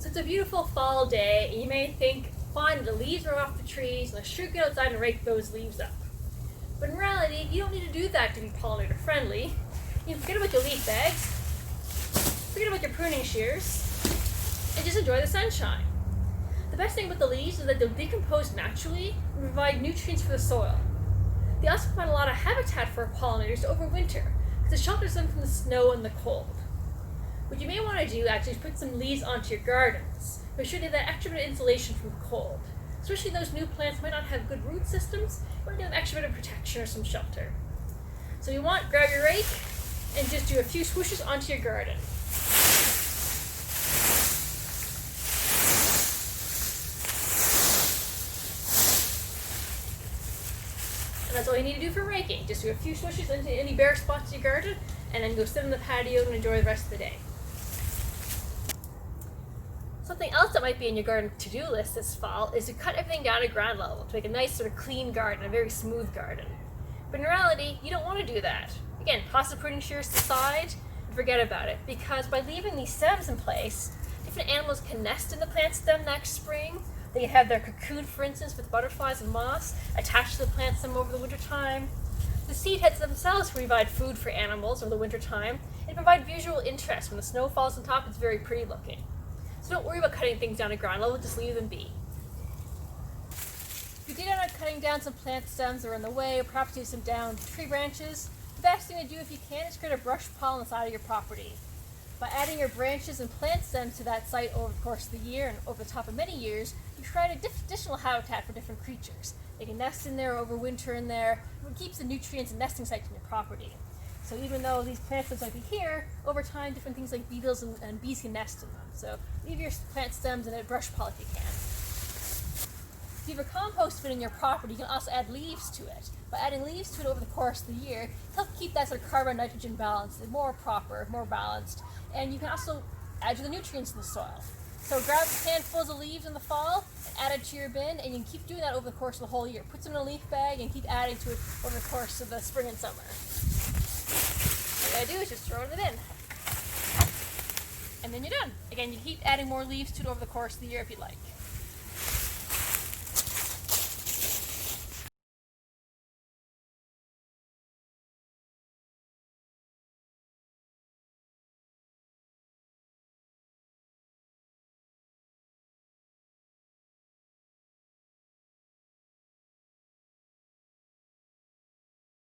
So it's a beautiful fall day, and you may think, fine, the leaves are off the trees, let's sure get outside and rake those leaves up. But in reality, you don't need to do that to be pollinator friendly. You forget about your leaf bags, forget about your pruning shears, and just enjoy the sunshine. The best thing about the leaves is that they'll decompose naturally and provide nutrients for the soil. They also provide a lot of habitat for pollinators to overwinter, because it shelters them from the snow and the cold. What you may want to do actually is put some leaves onto your gardens. Make sure they have that extra bit of insulation from the cold. Especially those new plants might not have good root systems, you want to give them extra bit of protection or some shelter. So you want, grab your rake and just do a few swooshes onto your garden. And that's all you need to do for raking. Just do a few swooshes into any bare spots in your garden, and then go sit on the patio and enjoy the rest of the day. Something else that might be in your garden to-do list this fall is to cut everything down to ground level to make a nice sort of clean garden, a very smooth garden. But in reality, you don't want to do that. Again, toss the pruning shears to the side and forget about it, because by leaving these stems in place, different animals can nest in the plant stem next spring. They can have their cocoon, for instance, with butterflies and moths attached to the plant stem over the winter time. The seed heads themselves provide food for animals over the winter time and provide visual interest. When the snow falls on top, it's very pretty looking. So don't worry about cutting things down to ground level, just leave them be. If you did end up cutting down some plant stems that are in the way, or perhaps do some down tree branches, the best thing to do if you can is create a brush pile on the side of your property. By adding your branches and plant stems to that site over the course of the year and over the top of many years, you create additional habitat for different creatures. They can nest in there, overwinter in there. It keeps the nutrients and nesting sites in your property. So even though these plant stems might be here, over time different things like beetles and bees can nest in them. So leave your plant stems in a brush pile if you can. If you have a compost bin in your property, you can also add leaves to it. By adding leaves to it over the course of the year, it helps keep that sort of carbon-nitrogen balance more proper, more balanced. And you can also add to the nutrients in the soil. So grab handfuls of leaves in the fall and add it to your bin, and you can keep doing that over the course of the whole year. Put some in a leaf bag and keep adding to it over the course of the spring and summer. All you gotta do is just throw it in the bin. And then you're done. Again, you keep adding more leaves to it over the course of the year if you'd like.